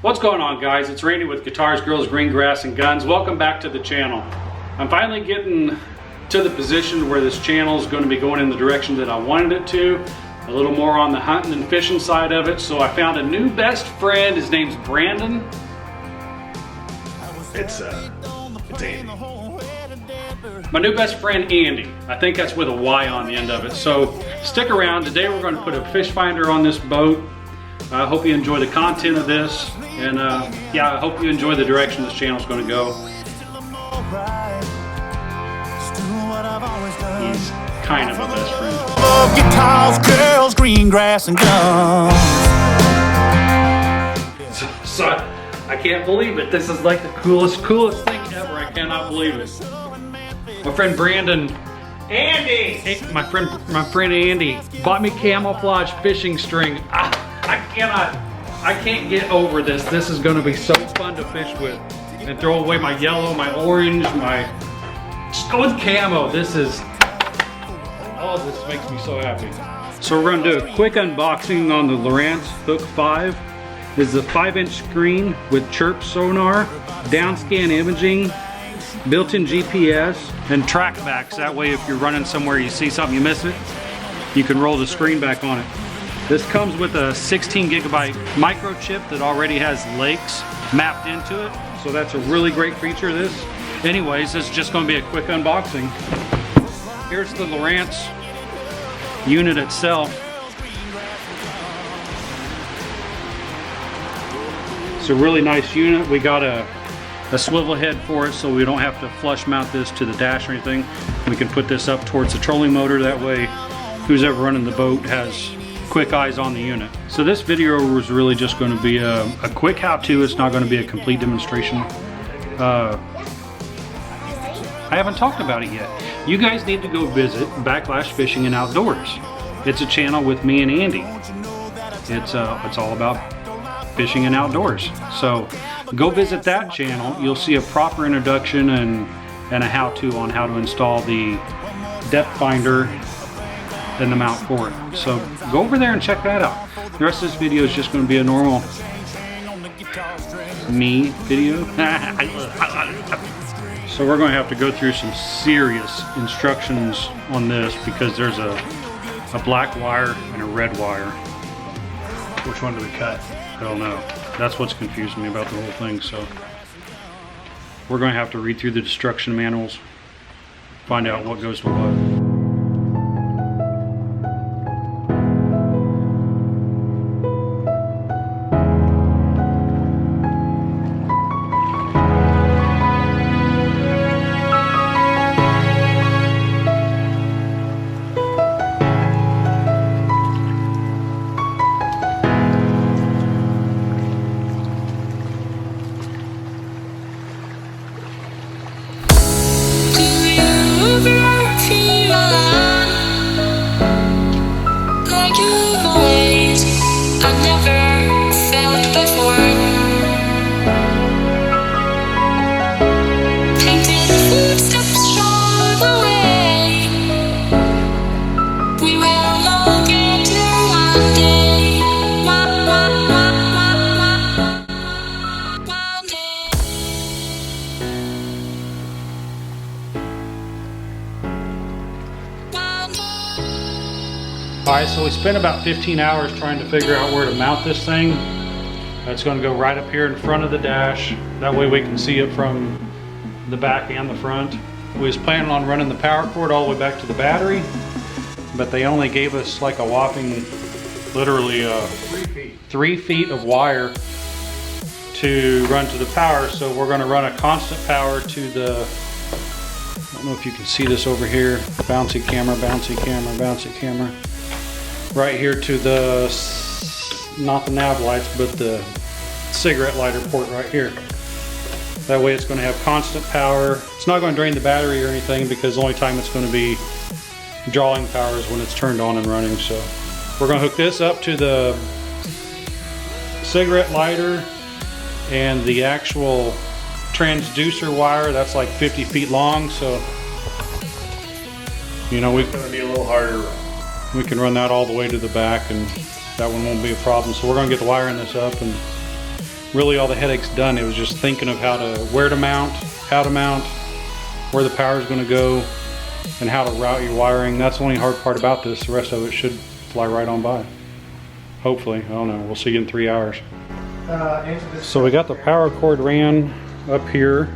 What's going on, guys? It's Randy with Guitars, Grills, Green Grass, and Guns. Welcome back to the channel. I'm finally getting to the position where this channel is going to be going in the direction that I wanted it to. A little more on the hunting and fishing side of it. So I found a new best friend. His name's Brandon. It's Andy. My new best friend, Andy. I think that's with a Y on the end of it. So stick around. Today we're going to put a fish finder on this boat. I hope you enjoy the content of this. And yeah, I hope you enjoy the direction this channel is going to go. He's kind of a best friend. Guitars, girls, green grass, and guns. So I can't believe it. This is like the coolest thing ever. I cannot believe it. My friend Brandon, Andy! my friend Andy bought me camouflage fishing string. I can't get over this. This is going to be so fun to fish with and throw away my yellow, my orange, just go with camo. This is, oh, this makes me so happy. So we're going to do a quick unboxing on the Lowrance Hook 5. This is a 5-inch screen with chirp sonar, downscan imaging, built-in GPS, and trackbacks. That way if you're running somewhere, you see something, you miss it, you can roll the screen back on it. This comes with a 16 gigabyte microchip that already has lakes mapped into it. So that's a really great feature of this. Anyways, this is just going to be a quick unboxing. Here's the Lowrance unit itself. It's a really nice unit. We got a swivel head for it, so we don't have to flush mount this to the dash or anything. We can put this up towards the trolling motor. That way, who's ever running the boat has quick eyes on the unit. So this video was really just going to be a quick how-to. It's not going to be a complete demonstration. I haven't talked about it yet. You guys need to go visit Fishing and Outdoors. It's a channel with me and Andy. It's all about fishing and outdoors. So go visit that channel. You'll see a proper introduction and a how-to on how to install the depth finder and the mount for it. So go over there and check that out. The rest of this video is just going to be a normal me video. So we're going to have to go through some serious instructions on this because there's a black wire and a red wire. Which one do we cut? I don't know. That's what's confusing me about the whole thing. So we're going to have to read through the instruction manuals, find out what goes to what. Alright, so we spent about 15 hours trying to figure out where to mount this thing. It's going to go right up here in front of the dash. That way we can see it from the back and the front. We was planning on running the power cord all the way back to the battery, but they only gave us like a whopping, literally 3 feet of wire to run to the power. So we're going to run a constant power to the, I don't know if you can see this over here, bouncy camera, bouncy camera, bouncy camera. Right here to the, not the nav lights, but the cigarette lighter port right here. That way it's going to have constant power. It's not going to drain the battery or anything because the only time it's going to be drawing power is when it's turned on and running. So we're going to hook this up to the cigarette lighter and the actual transducer wire. That's like 50 feet long. So, you know, It's going to be a little harder. We can run that all the way to the back and that one won't be a problem. So we're going to get the wire in this up and really all the headaches done. It was just thinking of where to mount, how to mount, where the power is going to go, and how to route your wiring. That's the only hard part about this. The rest of it should fly right on by. Hopefully, I don't know. We'll see in 3 hours. So we got the power cord ran up here.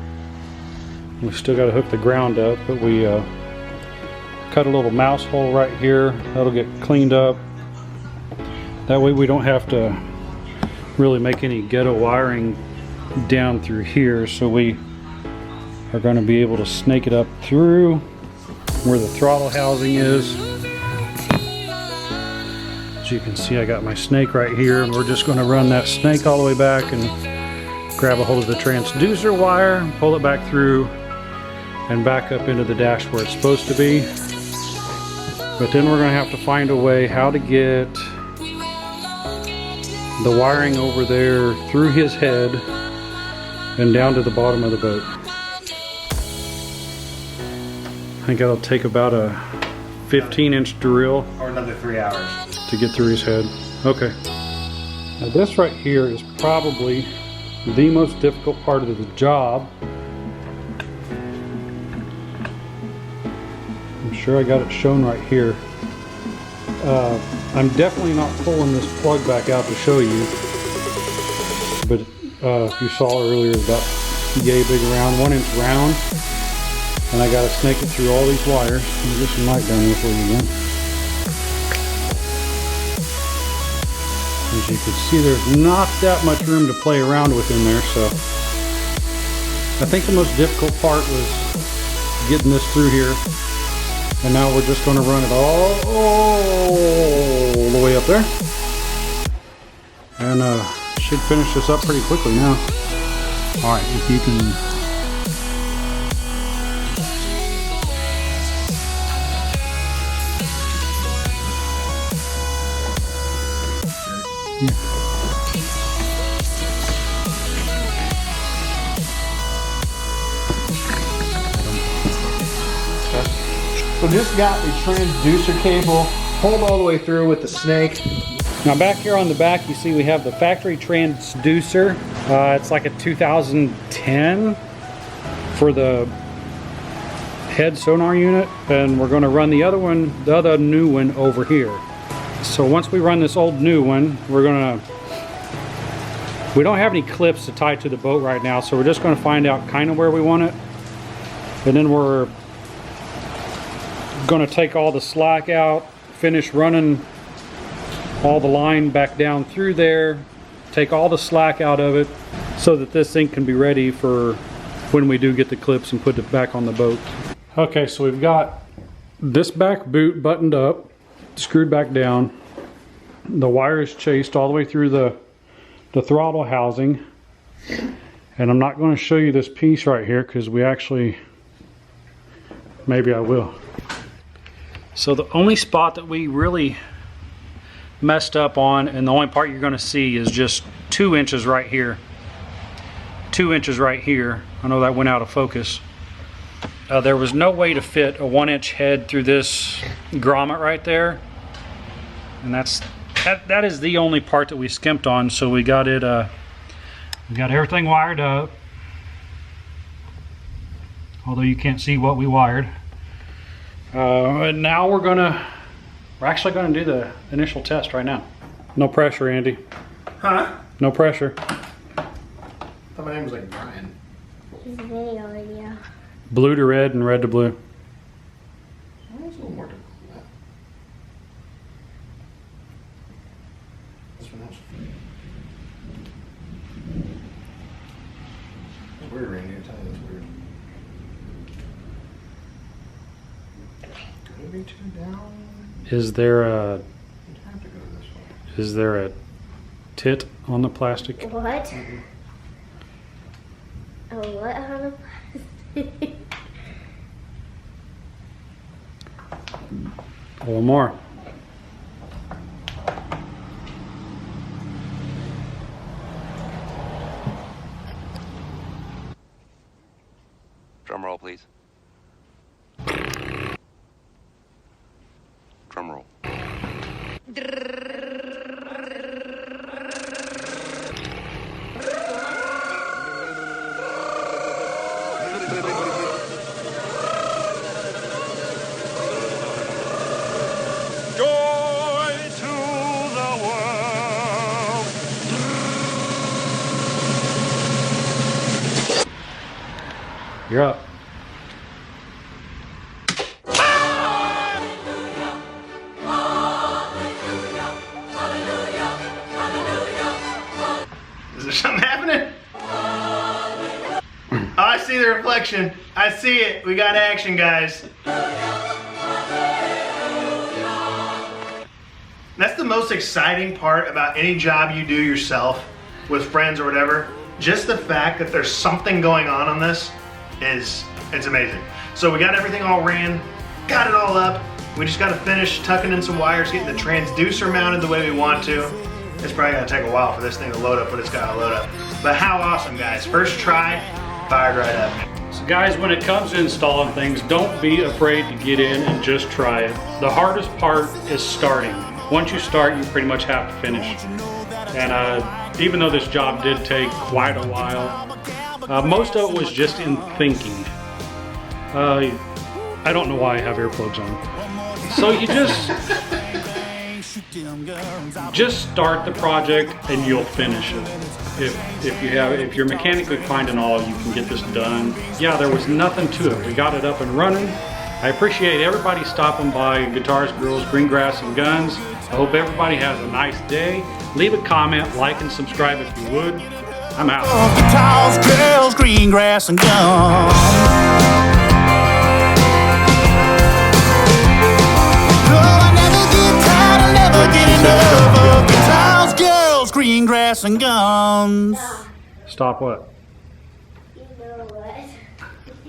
We still got to hook the ground up, but we cut a little mouse hole right here. That'll get cleaned up. That way we don't have to really make any ghetto wiring down through here. So we are going to be able to snake it up through where the throttle housing is. As you can see, I got my snake right here, and we're just going to run that snake all the way back and grab a hold of the transducer wire, pull it back through and back up into the dash where it's supposed to be. But then we're going to have to find a way how to get the wiring over there through his head and down to the bottom of the boat. I think that'll take about a 15-inch drill. Or another 3 hours. To get through his head. Okay. Now this right here is probably the most difficult part of the job. I'm sure I got it shown right here. I'm definitely not pulling this plug back out to show you, but if you saw earlier, it's about yay big around, 1 inch round, and I got to snake it through all these wires. Let me get some light down here for you again. As you can see, there's not that much room to play around with in there, so I think the most difficult part was getting this through here. And now we're just going to run it all the way up there. And should finish this up pretty quickly now. Alright, if you can... Yeah. So just got a transducer cable pulled all the way through with the snake. Now back here on the back, you see we have the factory transducer. It's like a 2010 for the head sonar unit, and we're going to run the other new one over here. So once we run this old new one, we don't have any clips to tie to the boat right now, so we're just going to find out kind of where we want it, and then we're going to take all the slack out, finish running all the line back down through there, take all the slack out of it so that this thing can be ready for when we do get the clips and put it back on the boat. Okay, so we've got this back boot buttoned up, screwed back down. The wire is chased all the way through the throttle housing. And I'm not going to show you this piece right here because we actually, maybe I will. So the only spot that we really messed up on, and the only part you're going to see, is just 2 inches right here. 2 inches right here. I know that went out of focus. There was no way to fit a 1-inch head through this grommet right there, and that is the only part that we skimped on. So we got it. We got everything wired up, although you can't see what we wired. And now we're actually gonna do the initial test right now. No pressure, Andy. Huh? No pressure. I thought my name was like Brian. It's a video. Blue to red and red to blue. Why is a little more difficult than that? This one else. It's weird, Randy. I tell you, it's weird. Could it be too down? Is there a You'd have to go this way. is there a tit on the plastic? What? Oh, what on the plastic? A little more. Drum roll, please. Drum roll. You're up. Is there something happening? Oh, I see the reflection. I see it. We got action, guys. That's the most exciting part about any job you do yourself with friends or whatever. Just the fact that there's something going on this it's amazing. So we got everything all ran, got it all up. We just got to finish tucking in some wires, getting the transducer mounted the way we want to. It's probably gonna take a while for this thing to load up what it's gotta load up. But how awesome, guys. First try, fired right up. So guys, when it comes to installing things, don't be afraid to get in and just try it. The hardest part is starting. Once you start, you pretty much have to finish. And even though this job did take quite a while, most of it was just in thinking. I don't know why I have earplugs on. So you just start the project and you'll finish it. If you're mechanically inclined and all, you can get this done. Yeah, there was nothing to it. We got it up and running. I appreciate everybody stopping by Guitars, Girls, Green Grass, and Guns. I hope everybody has a nice day. Leave a comment, like, and subscribe if you would. I'm out. Guitars, girls, green grass, and gum. Guitars, girls, green grass, and guns. Stop what? You know what?